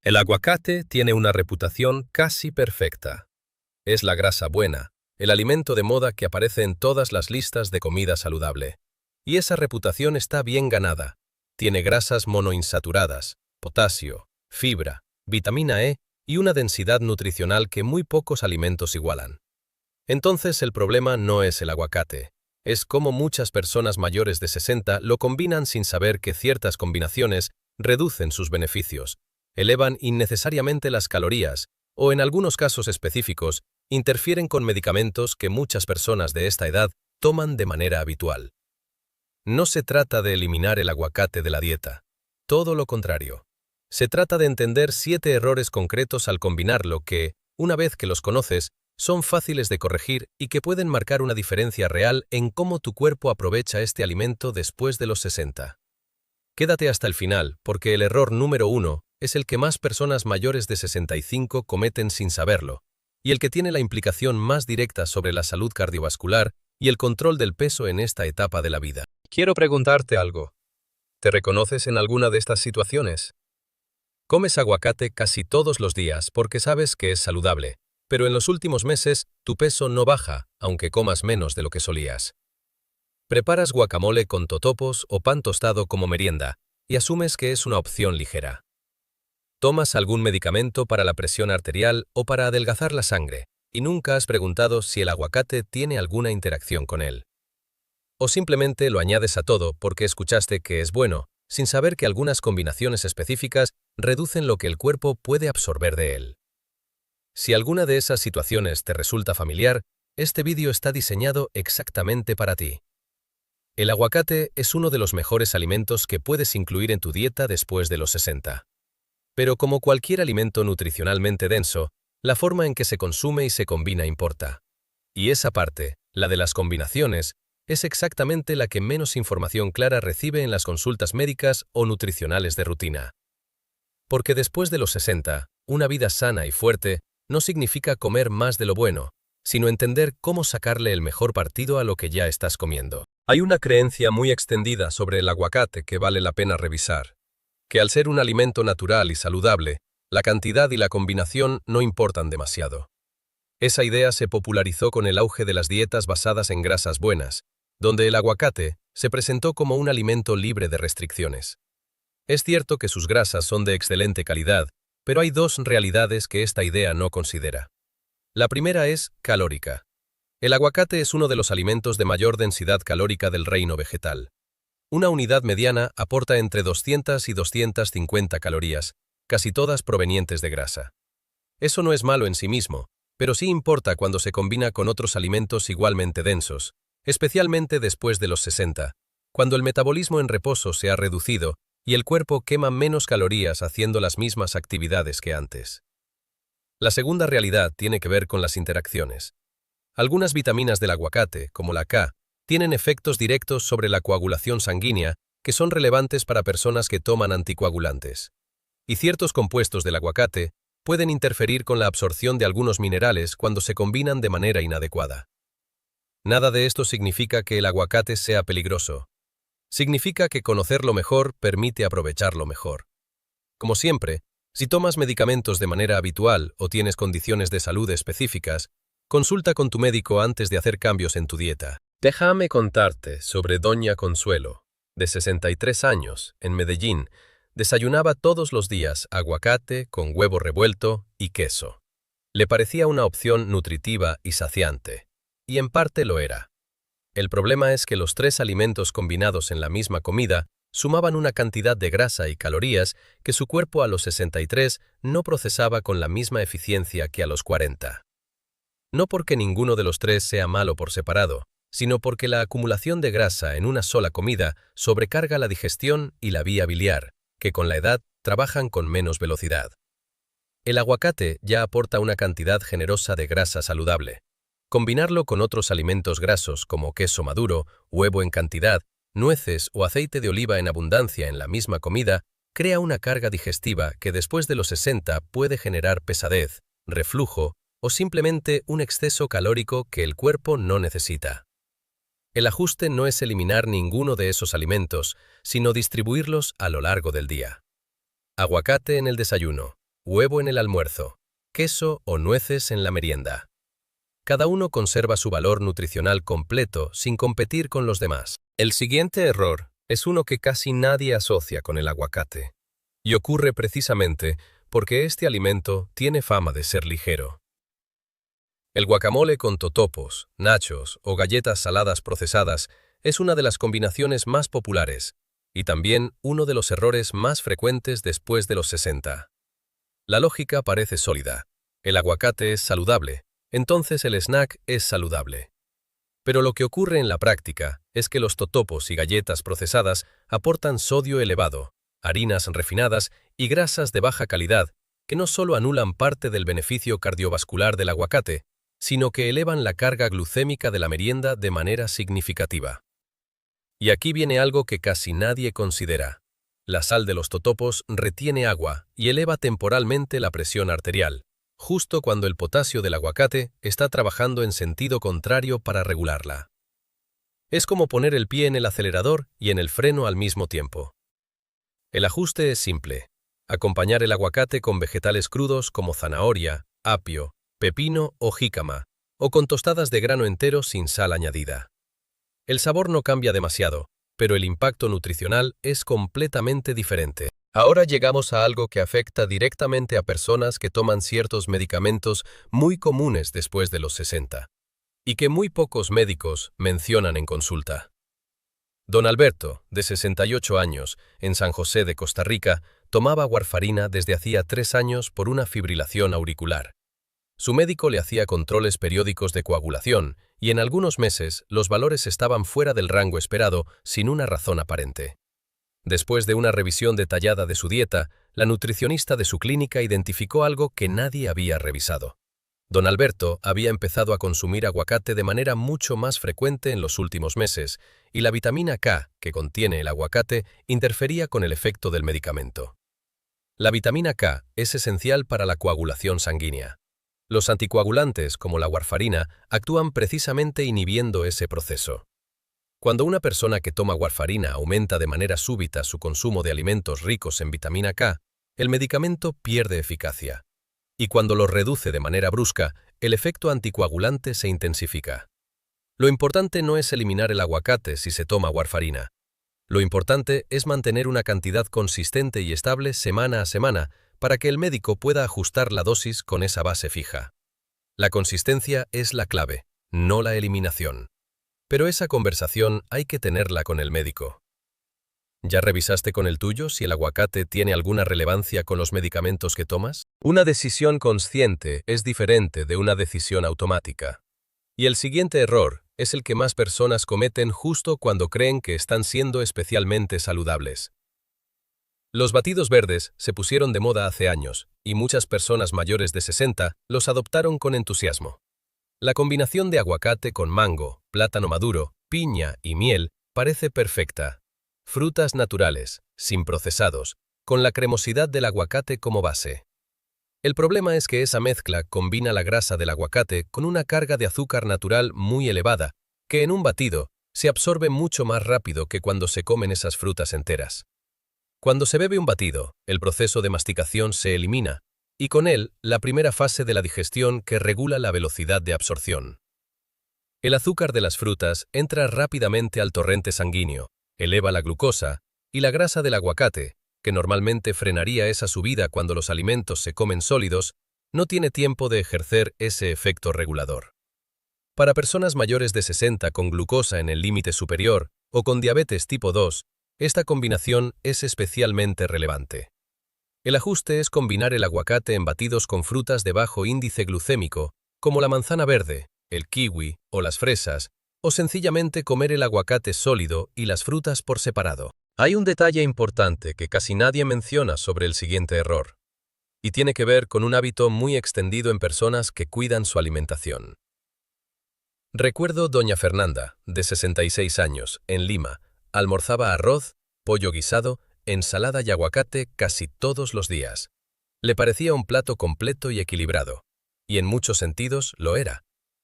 El aguacate tiene una reputación casi perfecta. Es la grasa buena, el alimento de moda que aparece en todas las listas de comida saludable. Y esa reputación está bien ganada. Tiene grasas monoinsaturadas, potasio, fibra, vitamina E y una densidad nutricional que muy pocos alimentos igualan. Entonces el problema no es el aguacate, es cómo muchas personas mayores de 60 lo combinan sin saber que ciertas combinaciones reducen sus beneficios, elevan innecesariamente las calorías o, en algunos casos específicos, interfieren con medicamentos que muchas personas de esta edad toman de manera habitual. No se trata de eliminar el aguacate de la dieta, todo lo contrario. Se trata de entender 7 errores concretos al combinarlo que, una vez que los conoces, son fáciles de corregir y que pueden marcar una diferencia real en cómo tu cuerpo aprovecha este alimento después de los 60. Quédate hasta el final, porque el error número 1 es el que más personas mayores de 65 cometen sin saberlo, y el que tiene la implicación más directa sobre la salud cardiovascular y el control del peso en esta etapa de la vida. Quiero preguntarte algo. ¿Te reconoces en alguna de estas situaciones? Comes aguacate casi todos los días porque sabes que es saludable, pero en los últimos meses tu peso no baja, aunque comas menos de lo que solías. Preparas guacamole con totopos o pan tostado como merienda y asumes que es una opción ligera. Tomas algún medicamento para la presión arterial o para adelgazar la sangre y nunca has preguntado si el aguacate tiene alguna interacción con él. O simplemente lo añades a todo porque escuchaste que es bueno, sin saber que algunas combinaciones específicas reducen lo que el cuerpo puede absorber de él. Si alguna de esas situaciones te resulta familiar, este vídeo está diseñado exactamente para ti. El aguacate es uno de los mejores alimentos que puedes incluir en tu dieta después de los 60. Pero como cualquier alimento nutricionalmente denso, la forma en que se consume y se combina importa. Y esa parte, la de las combinaciones, es exactamente la que menos información clara recibe en las consultas médicas o nutricionales de rutina. Porque después de los 60, una vida sana y fuerte no significa comer más de lo bueno, sino entender cómo sacarle el mejor partido a lo que ya estás comiendo. Hay una creencia muy extendida sobre el aguacate que vale la pena revisar, que al ser un alimento natural y saludable, la cantidad y la combinación no importan demasiado. Esa idea se popularizó con el auge de las dietas basadas en grasas buenas, donde el aguacate se presentó como un alimento libre de restricciones. Es cierto que sus grasas son de excelente calidad, pero hay dos realidades que esta idea no considera. La primera es calórica. El aguacate es uno de los alimentos de mayor densidad calórica del reino vegetal. Una unidad mediana aporta entre 200 y 250 calorías, casi todas provenientes de grasa. Eso no es malo en sí mismo, pero sí importa cuando se combina con otros alimentos igualmente densos, especialmente después de los 60, cuando el metabolismo en reposo se ha reducido y el cuerpo quema menos calorías haciendo las mismas actividades que antes. La segunda realidad tiene que ver con las interacciones. Algunas vitaminas del aguacate, como la K, tienen efectos directos sobre la coagulación sanguínea que son relevantes para personas que toman anticoagulantes. Y ciertos compuestos del aguacate pueden interferir con la absorción de algunos minerales cuando se combinan de manera inadecuada. Nada de esto significa que el aguacate sea peligroso. Significa que conocerlo mejor permite aprovecharlo mejor. Como siempre, si tomas medicamentos de manera habitual o tienes condiciones de salud específicas, consulta con tu médico antes de hacer cambios en tu dieta. Déjame contarte sobre Doña Consuelo, de 63 años, en Medellín. Desayunaba todos los días aguacate con huevo revuelto y queso. Le parecía una opción nutritiva y saciante, y en parte lo era. El problema es que los 3 alimentos combinados en la misma comida sumaban una cantidad de grasa y calorías que su cuerpo a los 63 no procesaba con la misma eficiencia que a los 40. No porque ninguno de los 3 sea malo por separado, sino porque la acumulación de grasa en una sola comida sobrecarga la digestión y la vía biliar, que con la edad trabajan con menos velocidad. El aguacate ya aporta una cantidad generosa de grasa saludable. Combinarlo con otros alimentos grasos como queso maduro, huevo en cantidad, nueces o aceite de oliva en abundancia en la misma comida crea una carga digestiva que después de los 60 puede generar pesadez, reflujo o simplemente un exceso calórico que el cuerpo no necesita. El ajuste no es eliminar ninguno de esos alimentos, sino distribuirlos a lo largo del día. Aguacate en el desayuno. huevo en el almuerzo, queso o nueces en la merienda. Cada uno conserva su valor nutricional completo sin competir con los demás. El siguiente error es uno que casi nadie asocia con el aguacate, y ocurre precisamente porque este alimento tiene fama de ser ligero. El guacamole con totopos, nachos o galletas saladas procesadas es una de las combinaciones más populares y también uno de los errores más frecuentes después de los 60. La lógica parece sólida. El aguacate es saludable, entonces el snack es saludable. Pero lo que ocurre en la práctica es que los totopos y galletas procesadas aportan sodio elevado, harinas refinadas y grasas de baja calidad que no solo anulan parte del beneficio cardiovascular del aguacate, sino que elevan la carga glucémica de la merienda de manera significativa. Y aquí viene algo que casi nadie considera. La sal de los totopos retiene agua y eleva temporalmente la presión arterial, justo cuando el potasio del aguacate está trabajando en sentido contrario para regularla. Es como poner el pie en el acelerador y en el freno al mismo tiempo. El ajuste es simple. Acompañar el aguacate con vegetales crudos como zanahoria, apio, pepino o jícama, o con tostadas de grano entero sin sal añadida. El sabor no cambia demasiado, pero el impacto nutricional es completamente diferente. Ahora llegamos a algo que afecta directamente a personas que toman ciertos medicamentos muy comunes después de los 60, y que muy pocos médicos mencionan en consulta. Don Alberto, de 68 años, en San José de Costa Rica, tomaba warfarina desde hacía 3 años por una fibrilación auricular. Su médico le hacía controles periódicos de coagulación y en algunos meses los valores estaban fuera del rango esperado sin una razón aparente. Después de una revisión detallada de su dieta, la nutricionista de su clínica identificó algo que nadie había revisado. Don Alberto había empezado a consumir aguacate de manera mucho más frecuente en los últimos meses y la vitamina K que contiene el aguacate interfería con el efecto del medicamento. La vitamina K es esencial para la coagulación sanguínea. Los anticoagulantes, como la warfarina, actúan precisamente inhibiendo ese proceso. Cuando una persona que toma warfarina aumenta de manera súbita su consumo de alimentos ricos en vitamina K, el medicamento pierde eficacia. Y cuando lo reduce de manera brusca, el efecto anticoagulante se intensifica. Lo importante no es eliminar el aguacate si se toma warfarina. Lo importante es mantener una cantidad consistente y estable semana a semana para que el médico pueda ajustar la dosis con esa base fija. La consistencia es la clave, no la eliminación. Pero esa conversación hay que tenerla con el médico. ¿Ya revisaste con el tuyo si el aguacate tiene alguna relevancia con los medicamentos que tomas? Una decisión consciente es diferente de una decisión automática. Y el siguiente error es el que más personas cometen justo cuando creen que están siendo especialmente saludables. Los batidos verdes se pusieron de moda hace años, y muchas personas mayores de 60 los adoptaron con entusiasmo. La combinación de aguacate con mango, plátano maduro, piña y miel parece perfecta. Frutas naturales, sin procesados, con la cremosidad del aguacate como base. El problema es que esa mezcla combina la grasa del aguacate con una carga de azúcar natural muy elevada, que en un batido se absorbe mucho más rápido que cuando se comen esas frutas enteras. Cuando se bebe un batido, el proceso de masticación se elimina, y con él la primera fase de la digestión que regula la velocidad de absorción. El azúcar de las frutas entra rápidamente al torrente sanguíneo, eleva la glucosa, y la grasa del aguacate, que normalmente frenaría esa subida cuando los alimentos se comen sólidos, no tiene tiempo de ejercer ese efecto regulador. Para personas mayores de 60 con glucosa en el límite superior o con diabetes tipo 2, esta combinación es especialmente relevante. El ajuste es combinar el aguacate en batidos con frutas de bajo índice glucémico, como la manzana verde, el kiwi o las fresas, o sencillamente comer el aguacate sólido y las frutas por separado. Hay un detalle importante que casi nadie menciona sobre el siguiente error, y tiene que ver con un hábito muy extendido en personas que cuidan su alimentación. Recuerdo doña Fernanda, de 66 años, en Lima, almorzaba arroz, pollo guisado, ensalada y aguacate casi todos los días. Le parecía un plato completo y equilibrado, y en muchos sentidos lo era.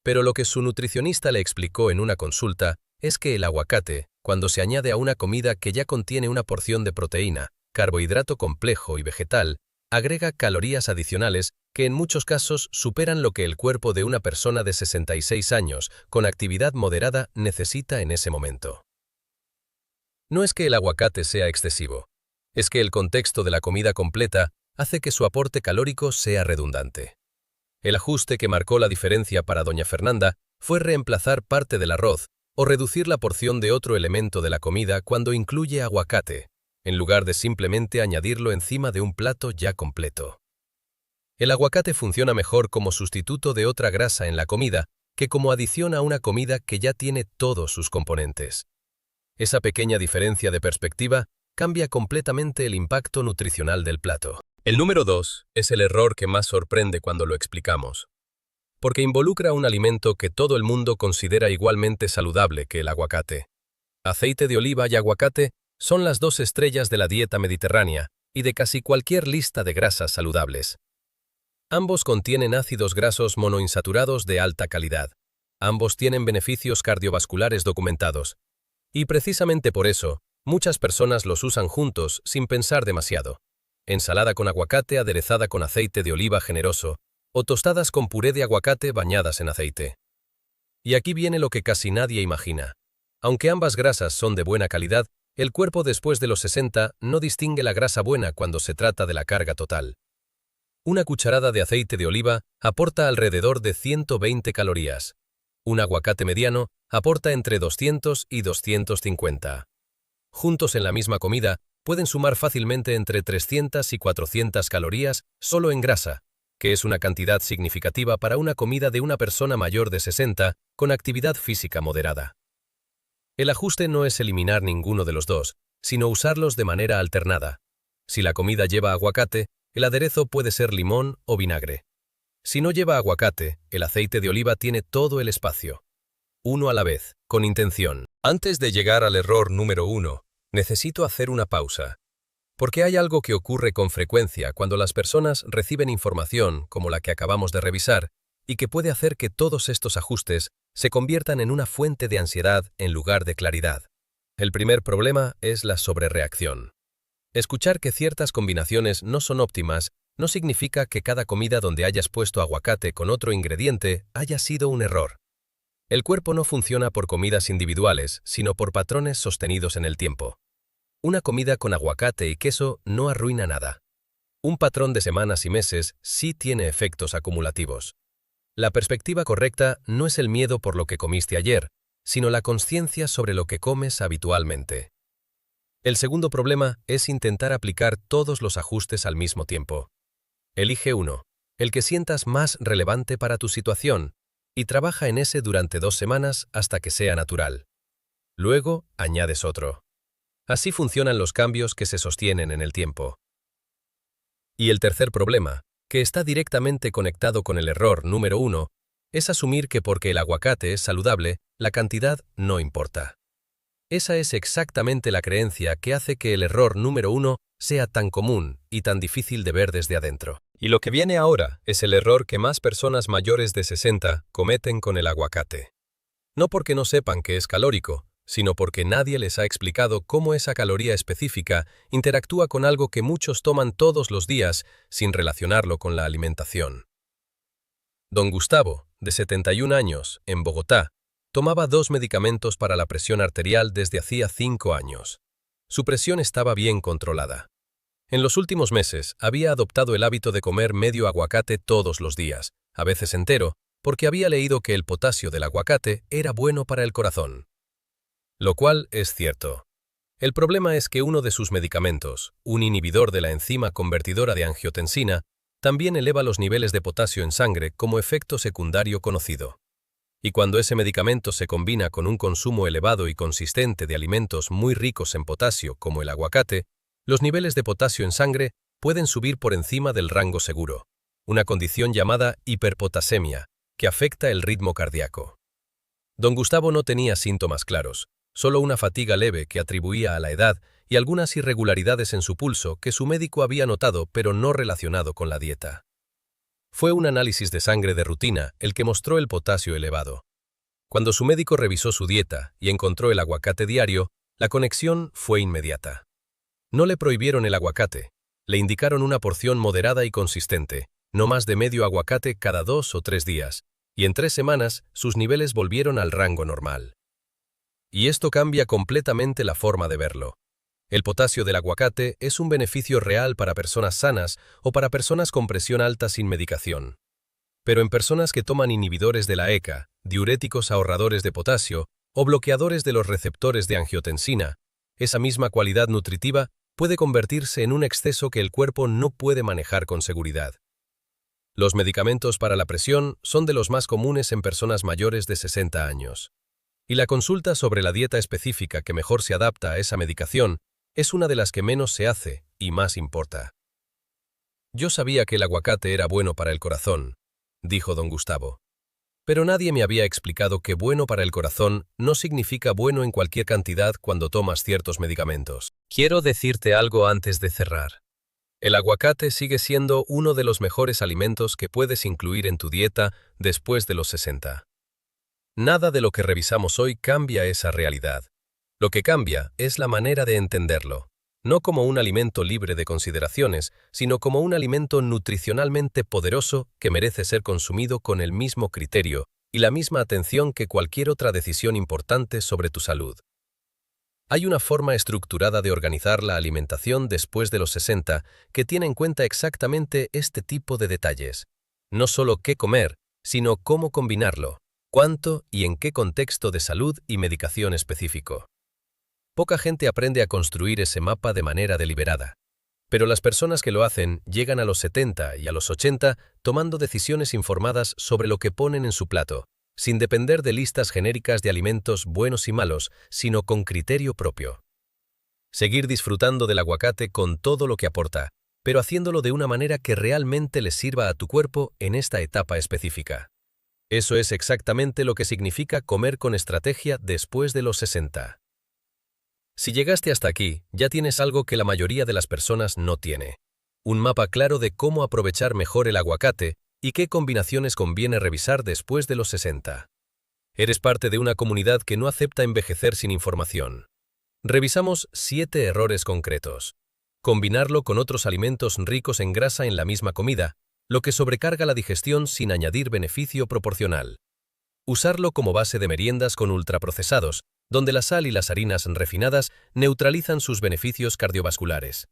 Pero lo que su nutricionista le explicó en una consulta es que el aguacate, cuando se añade a una comida que ya contiene una porción de proteína, carbohidrato complejo y vegetal, agrega calorías adicionales que en muchos casos superan lo que el cuerpo de una persona de 66 años con actividad moderada necesita en ese momento. No es que el aguacate sea excesivo, es que el contexto de la comida completa hace que su aporte calórico sea redundante. El ajuste que marcó la diferencia para doña Fernanda fue reemplazar parte del arroz o reducir la porción de otro elemento de la comida cuando incluye aguacate, en lugar de simplemente añadirlo encima de un plato ya completo. El aguacate funciona mejor como sustituto de otra grasa en la comida que como adición a una comida que ya tiene todos sus componentes. Esa pequeña diferencia de perspectiva cambia completamente el impacto nutricional del plato. El número 2 es el error que más sorprende cuando lo explicamos, porque involucra un alimento que todo el mundo considera igualmente saludable que el aguacate. Aceite de oliva y aguacate son las dos estrellas de la dieta mediterránea y de casi cualquier lista de grasas saludables. Ambos contienen ácidos grasos monoinsaturados de alta calidad. Ambos tienen beneficios cardiovasculares documentados. Y precisamente por eso, muchas personas los usan juntos sin pensar demasiado. Ensalada con aguacate aderezada con aceite de oliva generoso, o tostadas con puré de aguacate bañadas en aceite. Y aquí viene lo que casi nadie imagina. Aunque ambas grasas son de buena calidad, el cuerpo después de los 60 no distingue la grasa buena cuando se trata de la carga total. Una cucharada de aceite de oliva aporta alrededor de 120 calorías. Un aguacate mediano aporta entre 200 y 250. Juntos en la misma comida, pueden sumar fácilmente entre 300 y 400 calorías solo en grasa, que es una cantidad significativa para una comida de una persona mayor de 60 con actividad física moderada. El ajuste no es eliminar ninguno de los dos, sino usarlos de manera alternada. Si la comida lleva aguacate, el aderezo puede ser limón o vinagre. Si no lleva aguacate, el aceite de oliva tiene todo el espacio. Uno a la vez, con intención. Antes de llegar al error número 1, necesito hacer una pausa. Porque hay algo que ocurre con frecuencia cuando las personas reciben información como la que acabamos de revisar y que puede hacer que todos estos ajustes se conviertan en una fuente de ansiedad en lugar de claridad. El primer problema es la sobrereacción. Escuchar que ciertas combinaciones no son óptimas no significa que cada comida donde hayas puesto aguacate con otro ingrediente haya sido un error. El cuerpo no funciona por comidas individuales, sino por patrones sostenidos en el tiempo. Una comida con aguacate y queso no arruina nada. Un patrón de semanas y meses sí tiene efectos acumulativos. La perspectiva correcta no es el miedo por lo que comiste ayer, sino la consciencia sobre lo que comes habitualmente. El segundo problema es intentar aplicar todos los ajustes al mismo tiempo. Elige uno, el que sientas más relevante para tu situación, y trabaja en ese durante 2 semanas hasta que sea natural. Luego, añades otro. Así funcionan los cambios que se sostienen en el tiempo. Y el tercer problema, que está directamente conectado con el error número 1, es asumir que porque el aguacate es saludable, la cantidad no importa. Esa es exactamente la creencia que hace que el error número 1 sea tan común y tan difícil de ver desde adentro. Y lo que viene ahora es el error que más personas mayores de 60 cometen con el aguacate. No porque no sepan que es calórico, sino porque nadie les ha explicado cómo esa caloría específica interactúa con algo que muchos toman todos los días sin relacionarlo con la alimentación. Don Gustavo, de 71 años, en Bogotá, tomaba 2 medicamentos para la presión arterial desde hacía 5 años. Su presión estaba bien controlada. En los últimos meses había adoptado el hábito de comer medio aguacate todos los días, a veces entero, porque había leído que el potasio del aguacate era bueno para el corazón. Lo cual es cierto. El problema es que uno de sus medicamentos, un inhibidor de la enzima convertidora de angiotensina, también eleva los niveles de potasio en sangre como efecto secundario conocido. Y cuando ese medicamento se combina con un consumo elevado y consistente de alimentos muy ricos en potasio, como el aguacate, los niveles de potasio en sangre pueden subir por encima del rango seguro, una condición llamada hiperpotasemia, que afecta el ritmo cardíaco. Don Gustavo no tenía síntomas claros, solo una fatiga leve que atribuía a la edad y algunas irregularidades en su pulso que su médico había notado pero no relacionado con la dieta. Fue un análisis de sangre de rutina el que mostró el potasio elevado. Cuando su médico revisó su dieta y encontró el aguacate diario, la conexión fue inmediata. No le prohibieron el aguacate, Le indicaron una porción moderada y consistente, no más de medio aguacate cada 2 o 3 días, y en 3 semanas sus niveles volvieron al rango normal. Y esto cambia completamente la forma de verlo. El potasio del aguacate es un beneficio real para personas sanas o para personas con presión alta sin medicación. Pero en personas que toman inhibidores de la ECA, diuréticos ahorradores de potasio o bloqueadores de los receptores de angiotensina, esa misma cualidad nutritiva puede convertirse en un exceso que el cuerpo no puede manejar con seguridad. Los medicamentos para la presión son de los más comunes en personas mayores de 60 años. Y la consulta sobre la dieta específica que mejor se adapta a esa medicación es una de las que menos se hace y más importa. Yo sabía que el aguacate era bueno para el corazón, dijo don Gustavo. Pero nadie me había explicado que bueno para el corazón no significa bueno en cualquier cantidad cuando tomas ciertos medicamentos. Quiero decirte algo antes de cerrar. El aguacate sigue siendo uno de los mejores alimentos que puedes incluir en tu dieta después de los 60. Nada de lo que revisamos hoy cambia esa realidad. Lo que cambia es la manera de entenderlo, no como un alimento libre de consideraciones, sino como un alimento nutricionalmente poderoso que merece ser consumido con el mismo criterio y la misma atención que cualquier otra decisión importante sobre tu salud. Hay una forma estructurada de organizar la alimentación después de los 60 que tiene en cuenta exactamente este tipo de detalles. No solo qué comer, sino cómo combinarlo, cuánto y en qué contexto de salud y medicación específico. Poca gente aprende a construir ese mapa de manera deliberada. Pero las personas que lo hacen llegan a los 70 y a los 80 tomando decisiones informadas sobre lo que ponen en su plato, sin depender de listas genéricas de alimentos buenos y malos, sino con criterio propio. Seguir disfrutando del aguacate con todo lo que aporta, pero haciéndolo de una manera que realmente le sirva a tu cuerpo en esta etapa específica. Eso es exactamente lo que significa comer con estrategia después de los 60. Si llegaste hasta aquí, ya tienes algo que la mayoría de las personas no tiene. Un mapa claro de cómo aprovechar mejor el aguacate y qué combinaciones conviene revisar después de los 60. Eres parte de una comunidad que no acepta envejecer sin información. Revisamos 7 errores concretos. Combinarlo con otros alimentos ricos en grasa en la misma comida, lo que sobrecarga la digestión sin añadir beneficio proporcional. Usarlo como base de meriendas con ultraprocesados, donde la sal y las harinas refinadas neutralizan sus beneficios cardiovasculares.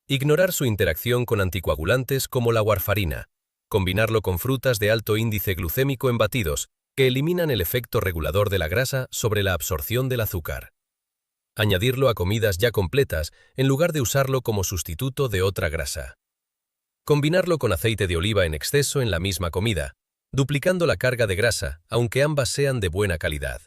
Ignorar su interacción con anticoagulantes como la warfarina. Combinarlo con frutas de alto índice glucémico en batidos, que eliminan el efecto regulador de la grasa sobre la absorción del azúcar. Añadirlo a comidas ya completas en lugar de usarlo como sustituto de otra grasa. Combinarlo con aceite de oliva en exceso en la misma comida, duplicando la carga de grasa, aunque ambas sean de buena calidad.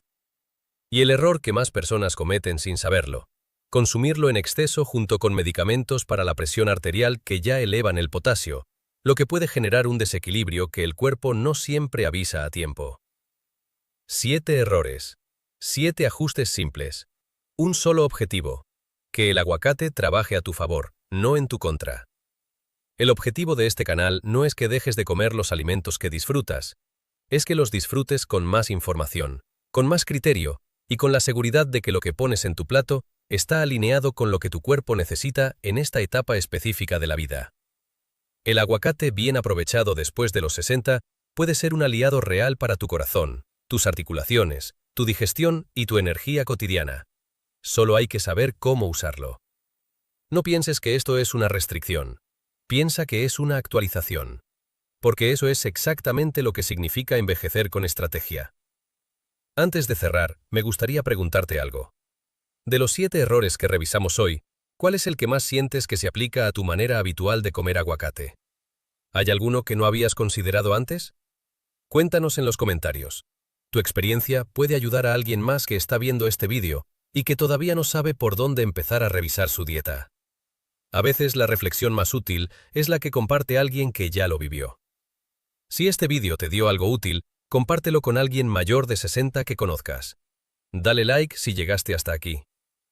Y el error que más personas cometen sin saberlo: consumirlo en exceso junto con medicamentos para la presión arterial que ya elevan el potasio, lo que puede generar un desequilibrio que el cuerpo no siempre avisa a tiempo. 7 errores. 7 ajustes simples. Un solo objetivo: que el aguacate trabaje a tu favor, no en tu contra. El objetivo de este canal no es que dejes de comer los alimentos que disfrutas, es que los disfrutes con más información, con más criterio y con la seguridad de que lo que pones en tu plato está alineado con lo que tu cuerpo necesita en esta etapa específica de la vida. El aguacate bien aprovechado después de los 60 puede ser un aliado real para tu corazón, tus articulaciones, tu digestión y tu energía cotidiana. Solo hay que saber cómo usarlo. No pienses que esto es una restricción. Piensa que es una actualización. Porque eso es exactamente lo que significa envejecer con estrategia. Antes de cerrar, me gustaría preguntarte algo. De los 7 errores que revisamos hoy, ¿cuál es el que más sientes que se aplica a tu manera habitual de comer aguacate? ¿Hay alguno que no habías considerado antes? Cuéntanos en los comentarios. Tu experiencia puede ayudar a alguien más que está viendo este vídeo y que todavía no sabe por dónde empezar a revisar su dieta. A veces la reflexión más útil es la que comparte alguien que ya lo vivió. Si este vídeo te dio algo útil, compártelo con alguien mayor de 60 que conozcas. Dale like si llegaste hasta aquí.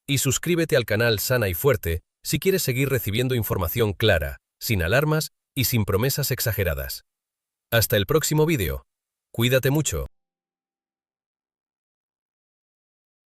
Y suscríbete al canal Sana y Fuerte si quieres seguir recibiendo información clara, sin alarmas y sin promesas exageradas. Hasta el próximo vídeo. Cuídate mucho.